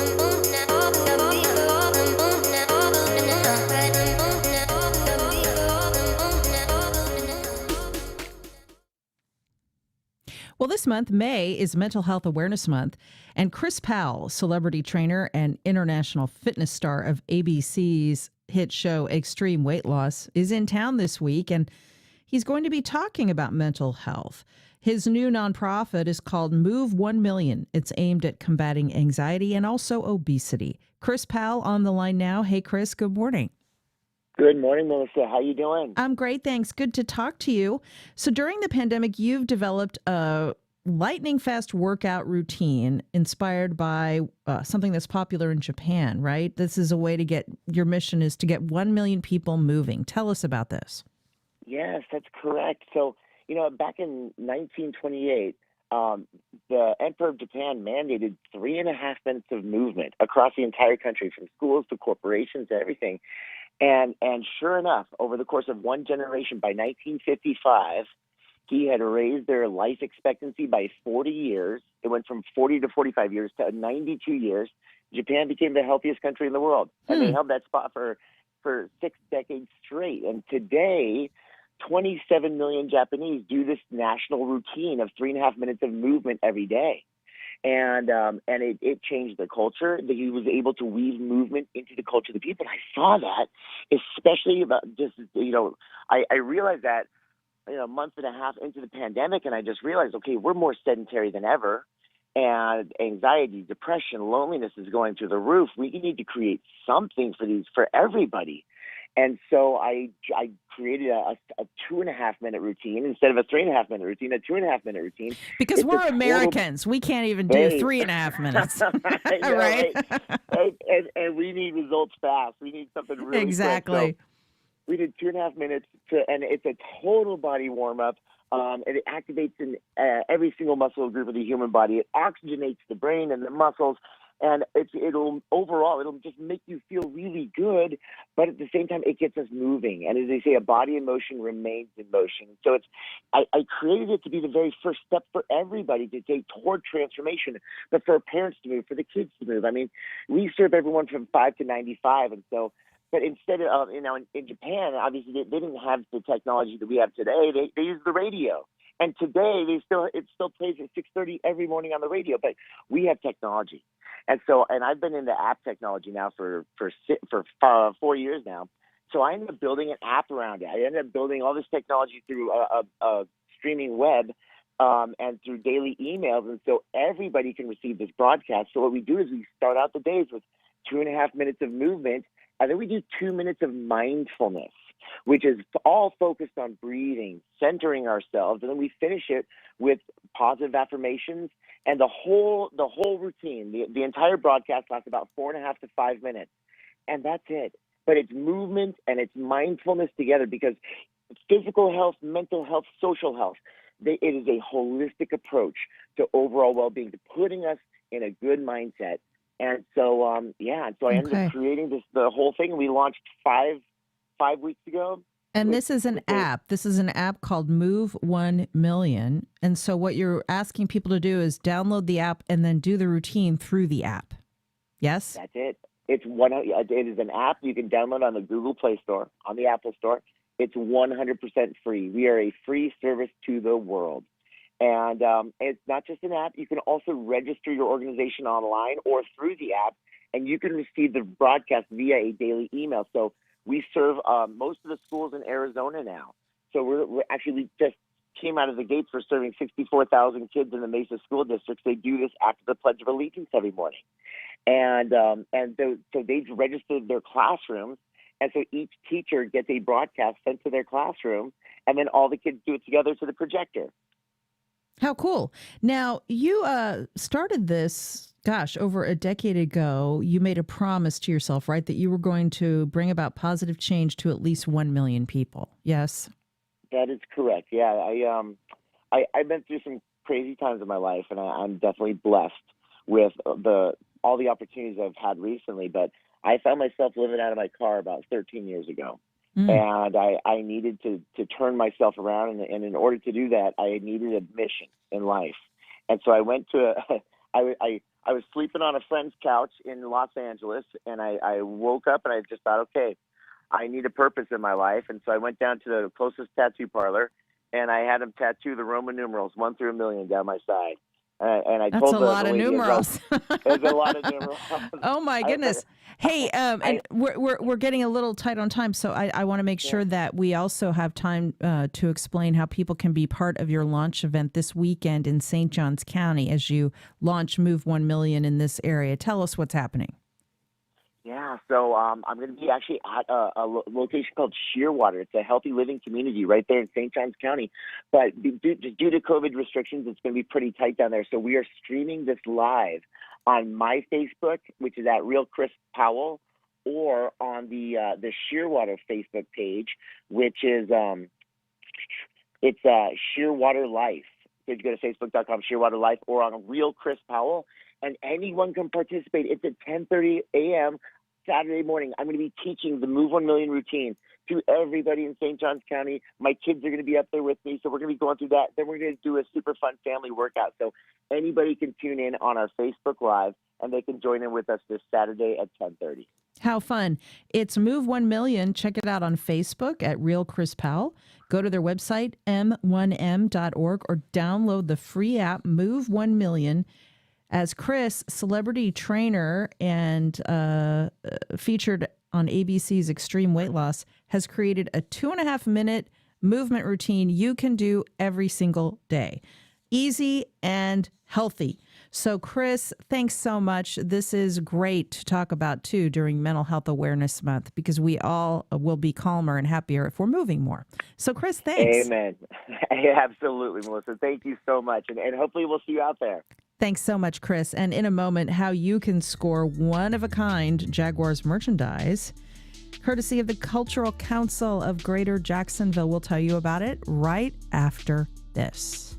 Well, this month, May, is Mental Health Awareness Month, and Chris Powell, celebrity trainer and international fitness star of ABC's hit show Extreme Weight Loss, is in town this week, and he's going to be talking about mental health. His new nonprofit is called Move 1 Million. It's aimed at combating anxiety and also obesity. Chris Powell on the line now. Hey, Chris, good morning. Good morning, Melissa. How you doing? I'm great, thanks. Good to talk to you. So during the pandemic, you've developed a lightning fast workout routine inspired by something that's popular in Japan, right? This is a way to your mission is to get 1 million people moving. Tell us about this. Yes, that's correct. So, back in 1928, the Emperor of Japan mandated 3.5 minutes of movement across the entire country, from schools to corporations to everything. And sure enough, over the course of one generation, by 1955, he had raised their life expectancy by 40 years. It went from 40 to 45 years to 92 years. Japan became the healthiest country in the world. And they held that spot for 6 decades straight. And today, 27 million Japanese do this national routine of 3.5 minutes of movement every day. And it changed the culture. That he was able to weave movement into the culture of the people. And I saw that, especially about just, I realized that, a month and a half into the pandemic, and I just realized, okay, we're more sedentary than ever. And anxiety, depression, loneliness is going through the roof. We need to create something for everybody. And so I created a 2.5 minute routine instead of a 3.5 minute routine, a 2.5 minute routine. Because we're Americans. We can't even do 3.5 minutes. Right? And we need results fast. We need something really exactly. quick. So we did 2.5 minutes, and it's a total body warm up. And it activates in every single muscle group of the human body. It oxygenates the brain and the muscles. And it'll just make you feel really good, but at the same time, it gets us moving. And as they say, a body in motion remains in motion. So I created it to be the very first step for everybody to take toward transformation, but for parents to move, for the kids to move. I mean, we serve everyone from 5 to 95, and so. But instead of in Japan, obviously they didn't have the technology that we have today. They use the radio. And today, it still plays at 6:30 every morning on the radio. But we have technology, and I've been into app technology now for 4 years now. So I ended up building an app around it. I ended up building all this technology through a streaming web and through daily emails, and so everybody can receive this broadcast. So what we do is we start out the days with 2.5 minutes of movement, and then we do 2 minutes of mindfulness, which is all focused on breathing, centering ourselves, and then we finish it with positive affirmations. And the whole routine, the entire broadcast lasts about 4.5 to 5 minutes, and that's it. But it's movement and it's mindfulness together, because physical health, mental health, social health, it is a holistic approach to overall well-being, to putting us in a good mindset. And so, I ended up creating the whole thing. We launched five weeks ago. And this is an app. This is an app called Move 1 Million. And so what you're asking people to do is download the app and then do the routine through the app. Yes? That's it. It is an app you can download on the Google Play Store, on the Apple Store. It's 100% free. We are a free service to the world. And it's not just an app. You can also register your organization online or through the app, and you can receive the broadcast via a daily email. So we serve most of the schools in Arizona now. So we just came out of the gates. We're serving 64,000 kids in the Mesa School Districts. They do this after the Pledge of Allegiance every morning. So they've registered their classrooms. And so each teacher gets a broadcast sent to their classroom, and then all the kids do it together to the projector. How cool. Now, you started this, over a decade ago. You made a promise to yourself, right, that you were going to bring about positive change to at least 1 million people. Yes? That is correct. Yeah, I've been through some crazy times in my life, and I'm definitely blessed with all the opportunities I've had recently. But I found myself living out of my car about 13 years ago. And I needed to turn myself around, and in order to do that, I needed a mission in life. And so I went to I was sleeping on a friend's couch in Los Angeles, and I woke up and I just thought, okay, I need a purpose in my life. And so I went down to the closest tattoo parlor, and I had him tattoo the Roman numerals 1 through 1,000,000 down my side. And I That's told a the lot of lady, numerals. It's a lot of numerals. Oh my goodness! Hey, and we're getting a little tight on time, so I want to make sure that we also have time to explain how people can be part of your launch event this weekend in St. Johns County as you launch Move 1 Million in this area. Tell us what's happening. Yeah, so I'm going to be actually at a location called Shearwater. It's a healthy living community right there in St. Johns County. But due to COVID restrictions, it's going to be pretty tight down there. So we are streaming this live on my Facebook, which is at Real Chris Powell, or on the Shearwater Facebook page, which is it's Shearwater Life. So you go to facebook.com, Shearwater Life, or on Real Chris Powell, and anyone can participate. It's at 10:30 a.m. Saturday morning. I'm going to be teaching the Move 1 Million routine to everybody in St. Johns County. My kids are going to be up there with me, so we're going to be going through that. Then we're going to do a super fun family workout. So anybody can tune in on our Facebook Live, and they can join in with us this Saturday at 10:30. How fun. It's Move 1 Million. Check it out on Facebook at Real Chris Powell. Go to their website, m1m.org, or download the free app, Move 1 Million. As Chris, celebrity trainer and featured on ABC's Extreme Weight Loss, has created a 2.5-minute movement routine you can do every single day. Easy and healthy. So, Chris, thanks so much. This is great to talk about, too, during Mental Health Awareness Month, because we all will be calmer and happier if we're moving more. So, Chris, thanks. Amen. Absolutely, Melissa. Thank you so much. And hopefully we'll see you out there. Thanks so much, Chris. And in a moment, how you can score one-of-a-kind Jaguars merchandise, courtesy of the Cultural Council of Greater Jacksonville. We'll tell you about it right after this.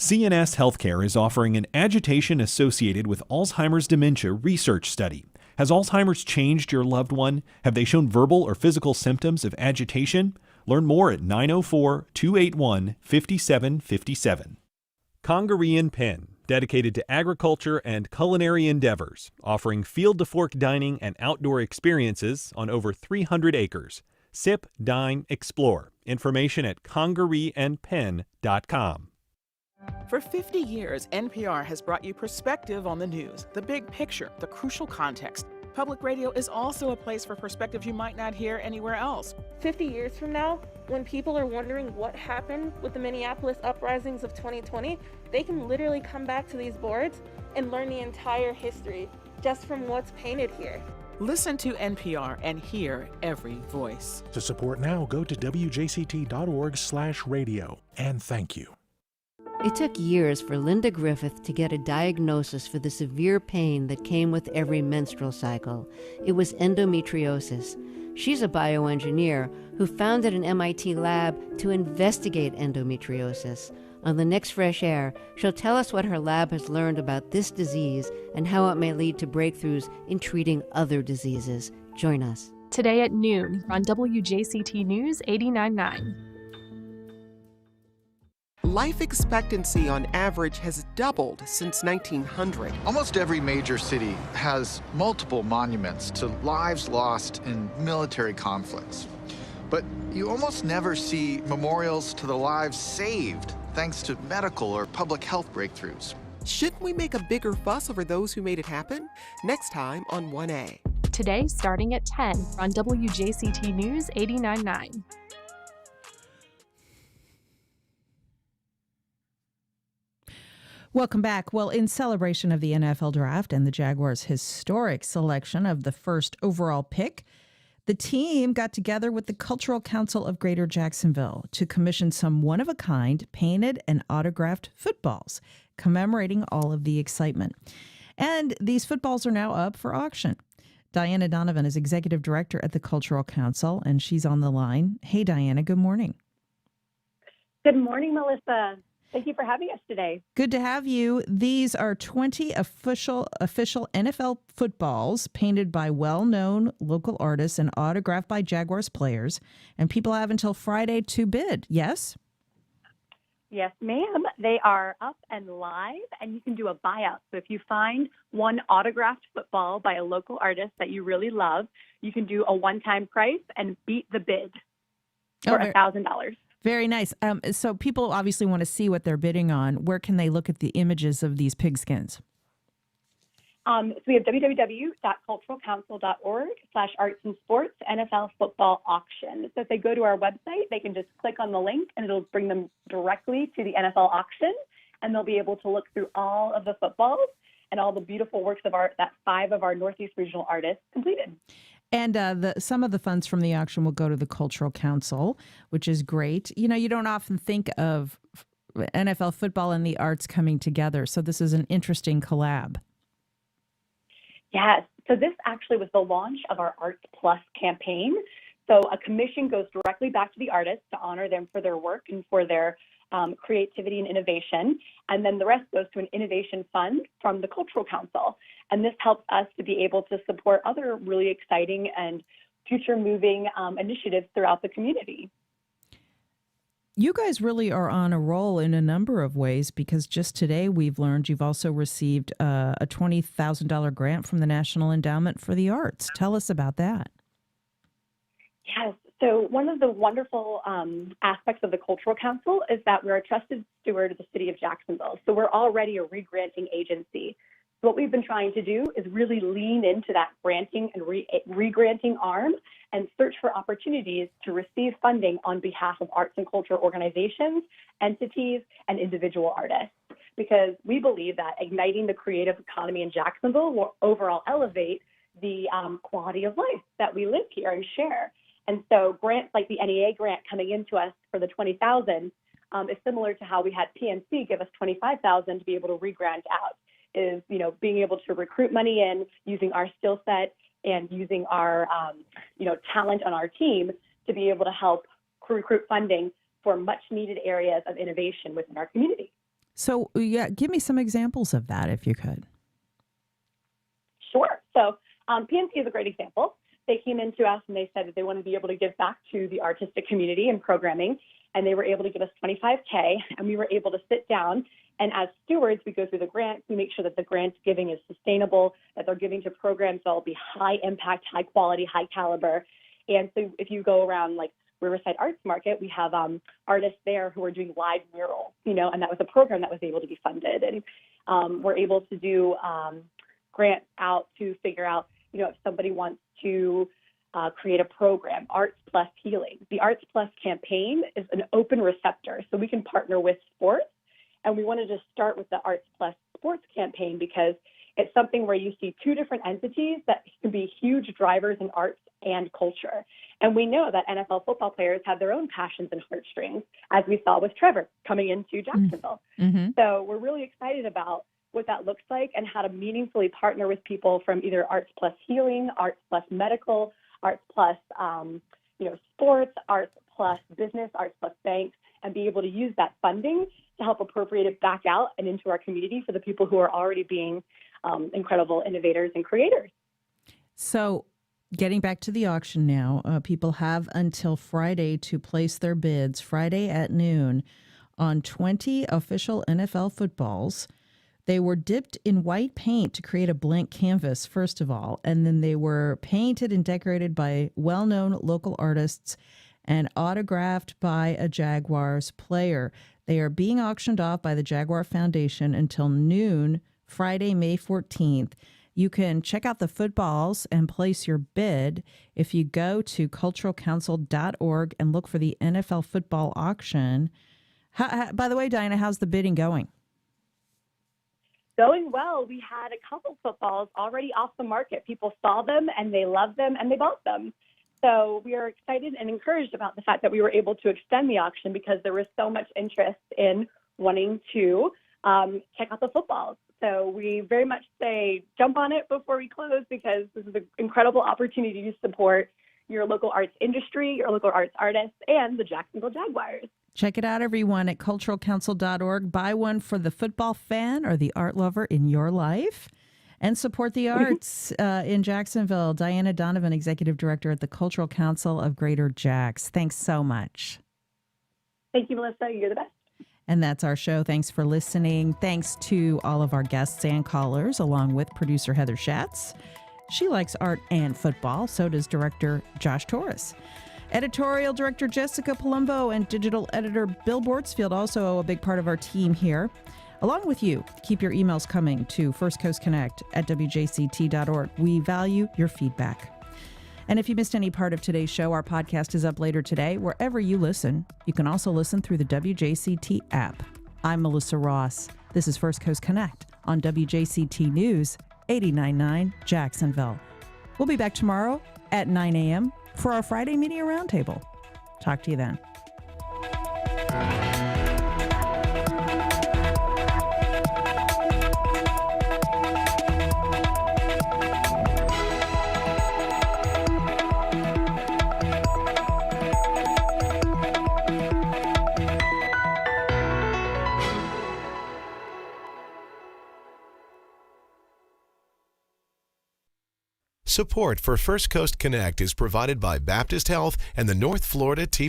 CNS Healthcare is offering an agitation associated with Alzheimer's dementia research study. Has Alzheimer's changed your loved one? Have they shown verbal or physical symptoms of agitation? Learn more at 904-281-5757. Congaree & Penn, dedicated to agriculture and culinary endeavors, offering field-to-fork dining and outdoor experiences on over 300 acres. Sip, dine, explore. Information at congareeandpenn.com. For 50 years, NPR has brought you perspective on the news, the big picture, the crucial context. Public radio is also a place for perspective you might not hear anywhere else. 50 years from now, when people are wondering what happened with the Minneapolis uprisings of 2020, they can literally come back to these boards and learn the entire history just from what's painted here. Listen to NPR and hear every voice. To support now, go to wjct.org/radio. And thank you. It took years for Linda Griffith to get a diagnosis for the severe pain that came with every menstrual cycle. It was endometriosis. She's a bioengineer who founded an MIT lab to investigate endometriosis. On the next Fresh Air, she'll tell us what her lab has learned about this disease and how it may lead to breakthroughs in treating other diseases. Join us. Today at noon on WJCT News 89.9. Life expectancy on average has doubled since 1900. Almost every major city has multiple monuments to lives lost in military conflicts. But you almost never see memorials to the lives saved thanks to medical or public health breakthroughs. Shouldn't we make a bigger fuss over those who made it happen? Next time on 1A. Today starting at 10 on WJCT News 89.9. Welcome back. Well, in celebration of the NFL draft and the Jaguars' historic selection of the first overall pick, the team got together with the Cultural Council of Greater Jacksonville to commission some one-of-a-kind painted and autographed footballs, commemorating all of the excitement. And these footballs are now up for auction. Diana Donovan is executive director at the Cultural Council, and she's on the line. Hey, Diana, good morning. Good morning, Melissa. Thank you for having us today. Good to have you. These are 20 official NFL footballs painted by well-known local artists and autographed by Jaguars players. And people have until Friday to bid. Yes? Yes, ma'am. They are up and live, and you can do a buyout. So if you find one autographed football by a local artist that you really love, you can do a one-time price and beat the bid for $1,000. Very nice. So people obviously want to see what they're bidding on. Where can they look at the images of these pigskins? So we have www.culturalcouncil.org/arts and sports NFL football auction. So if they go to our website, they can just click on the link and it'll bring them directly to the NFL auction, and they'll be able to look through all of the footballs and all the beautiful works of art that 5 of our Northeast regional artists completed. And some of the funds from the auction will go to the Cultural Council, which is great. You know, you don't often think of NFL football and the arts coming together, so this is an interesting collab. Yes. So this actually was the launch of our Arts Plus campaign. So a commission goes directly back to the artists to honor them for their work and for their creativity and innovation. And then the rest goes to an innovation fund from the Cultural Council. And this helps us to be able to support other really exciting and future-moving initiatives throughout the community. You guys really are on a roll in a number of ways, because just today we've learned you've also received a $20,000 grant from the National Endowment for the Arts. Tell us about that. Yes. So one of the wonderful aspects of the Cultural Council is that we're a trusted steward of the city of Jacksonville. So we're already a re-granting agency. So what we've been trying to do is really lean into that granting and re-granting arm and search for opportunities to receive funding on behalf of arts and culture organizations, entities, and individual artists. Because we believe that igniting the creative economy in Jacksonville will overall elevate the quality of life that we live here and share. And so grants like the NEA grant coming into us for the $20,000 is similar to how we had PNC give us $25,000 to be able to re-grant out. Is, you know, being able to recruit money in using our skill set and using our, talent on our team to be able to help recruit funding for much needed areas of innovation within our community. So, yeah, give me some examples of that, if you could. Sure. So PNC is a great example. They came into us and they said that they wanted to be able to give back to the artistic community and programming, and they were able to give us $25K, and we were able to sit down. And as stewards, we go through the grants. We make sure that the grant giving is sustainable, that they're giving to programs that will be high impact, high quality, high caliber. And so if you go around like Riverside Arts Market, we have artists there who are doing live murals, and that was a program that was able to be funded. And we're able to do grants out to figure out, if somebody wants to create a program, Arts Plus Healing. The Arts Plus campaign is an open receptor, so we can partner with sports. And we wanted to start with the Arts Plus Sports campaign because it's something where you see 2 different entities that can be huge drivers in arts and culture. And we know that NFL football players have their own passions and heartstrings, as we saw with Trevor coming into Jacksonville. Mm-hmm. So we're really excited about what that looks like and how to meaningfully partner with people from either Arts Plus Healing, Arts Plus Medical, Arts Plus sports, Arts Plus Business, Arts Plus Banks, and be able to use that funding to help appropriate it back out and into our community for the people who are already being incredible innovators and creators. So getting back to the auction now, people have until Friday to place their bids, Friday at noon, on 20 official NFL footballs. They were dipped in white paint to create a blank canvas, first of all, and then they were painted and decorated by well-known local artists and autographed by a Jaguars player. They are being auctioned off by the Jaguar Foundation until noon, Friday, May 14th. You can check out the footballs and place your bid if you go to culturalcouncil.org and look for the NFL football auction. By the way, Diana, how's the bidding going? Going well. We had a couple footballs already off the market. People saw them and they loved them and they bought them. So we are excited and encouraged about the fact that we were able to extend the auction because there was so much interest in wanting to check out the footballs. So we very much say jump on it before we close, because this is an incredible opportunity to support your local arts industry, your local arts artists, and the Jacksonville Jaguars. Check it out, everyone, at culturalcouncil.org. Buy one for the football fan or the art lover in your life, and support the arts in Jacksonville. Diana Donovan, Executive Director at the Cultural Council of Greater Jax. Thanks so much. Thank you, Melissa. You're the best. And that's our show. Thanks for listening. Thanks to all of our guests and callers, along with producer Heather Schatz. She likes art and football. So does director Josh Torres. Editorial director Jessica Palumbo and digital editor Bill Bortsfield, also a big part of our team here. Along with you, keep your emails coming to firstcoastconnect@wjct.org. We value your feedback. And if you missed any part of today's show, our podcast is up later today, wherever you listen. You can also listen through the WJCT app. I'm Melissa Ross. This is First Coast Connect on WJCT News 89.9 Jacksonville. We'll be back tomorrow at 9 a.m. for our Friday Media Roundtable. Talk to you then. Support for First Coast Connect is provided by Baptist Health and the North Florida Tea